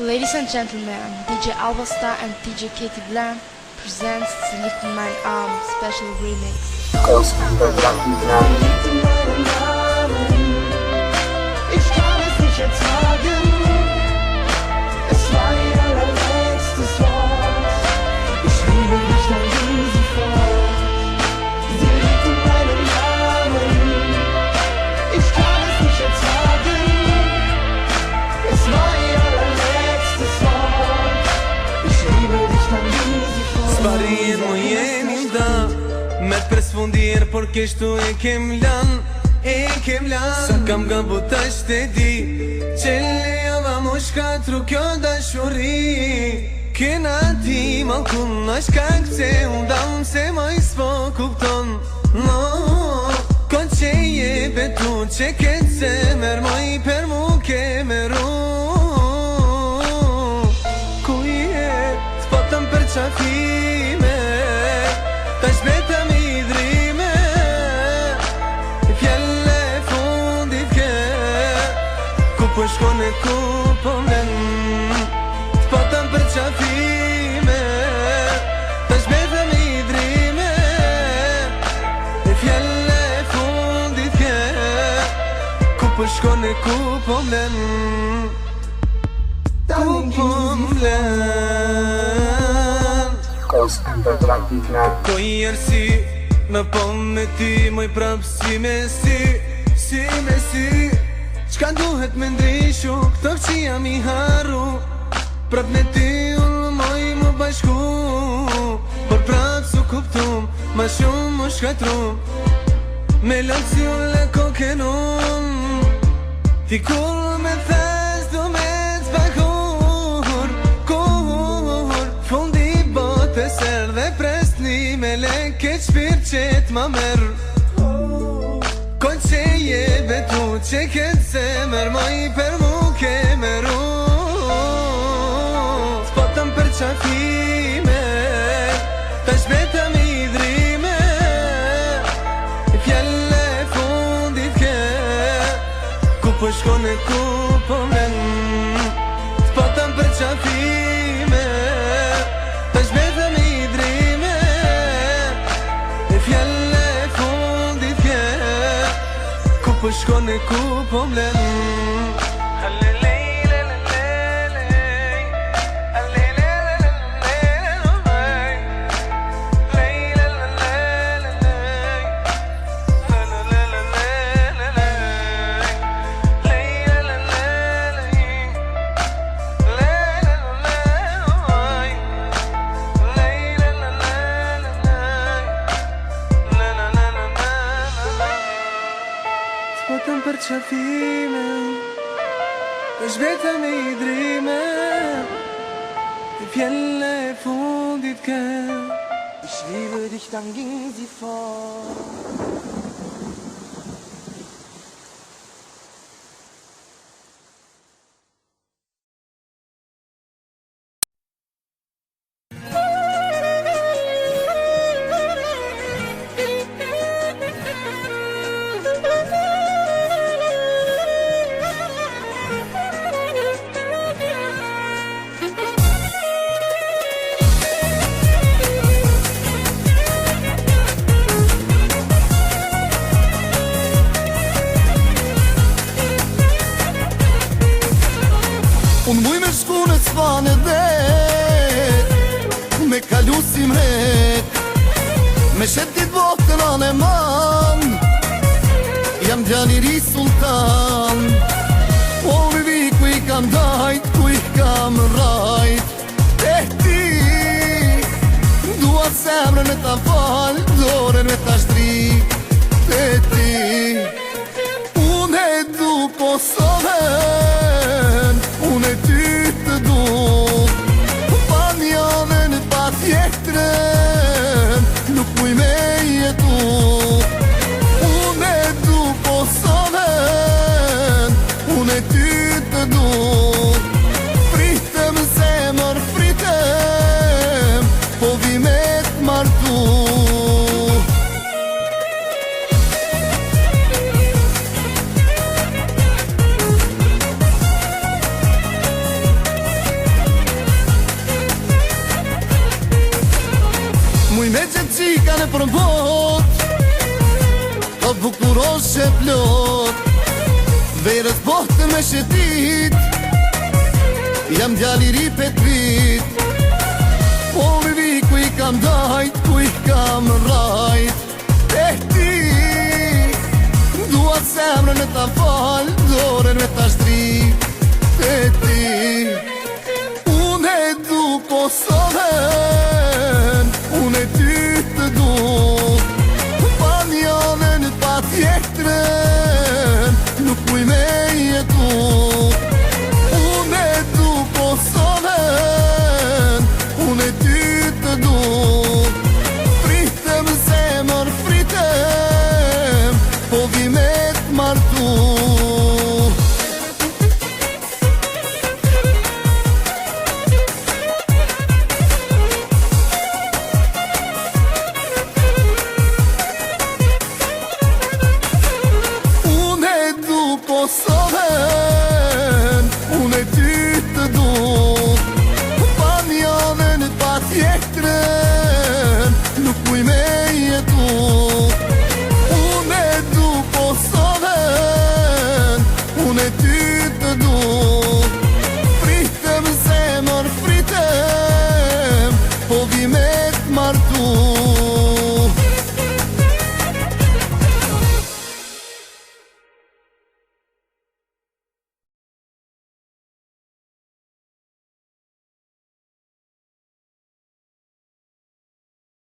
Ladies and gentlemen, DJ Alba Star and DJ Katie Bland presents the Lift My Arm special remix. Ich kann es nicht ertragen. Es war ihr allerletztes Wort. Ich liebe dich, dann ging sie fort. Sie liegt in meinen Armen. Ich kann es nicht ertragen. Es war ihr allerletztes Wort. Ich liebe dich, dann ging sie fort. Sparin mu jeni da Me të presfundir por kështu e kem lan Sa kam gabu tash të di Qëlle java mu shkatru kjo dashuri Kena ti malkun a shkak që undam se ma i s'po kupton No, kon që je betu që ketë se mer ma i per mu ke meru Ku je t'potëm për qafime Tash betëm i drime Fjelle fundit ke Ku po shkon e ku po mlen T'potëm për qafime Tash betëm i drime Fjelle fundit ke Ku po shkon e ku po mlen Ku po mlen Ko i ersi Në pom me ti moj prap si me si Qka duhet me ndrishu Këto që jam i haru Prap me ti unë moj më bashku Por prap su kuptum Ma shumë më shkatrum Me lëtë si unë le kokenum Ti kur me thes du me t'pakur Fundi bote ser dhe presni Me leke qpir qet ma mer Kon që je betu që ketë se mer Ma i per mu ke meru S'potëm për qafime Tash betëm i drime Fjelle fundit ke Ku po shkon e ku po mlen S'potëm për qafime Tash betëm i drime Fjelle fundit ke Ku po shkon e ku po mlen S'potëm për qafime Tash betëm i drime Fjelle fundit ke Ich liebe dich, dann ging sie fort. Unë muj me shku në s'fane vet Me kalu si mret Me shetit votën anë e man Jam gjaniri sultan O me vi ku i kam dajt Ku i kam rajt E ti Dua semrën me ta fal Dorën me ta shtri E ti Unë e du Kosovën Unë e ty të du Pa njënën pa tjetërën Nuk muj me jetu Unë e du Kosovën Unë e ty të du Fritëm zemër fritëm Po vi me t'martu për bot të bukurosh e plot verës botë me shetit jam djali ri petrit po vivi ku i kam dajt ku i kam rajt e ti dua zemrën e ta fal dorën me ta shtrit e ti unë e du Kosovën unë e ty të du pa njënën pa tjetrën nuk kuj me jetu unë e du Kosovën unë e ty të du fritem zemër fritem po vi me t'martu Kosovën unë e ty të du pa njënën pa tjetrën nuk kuj me jetu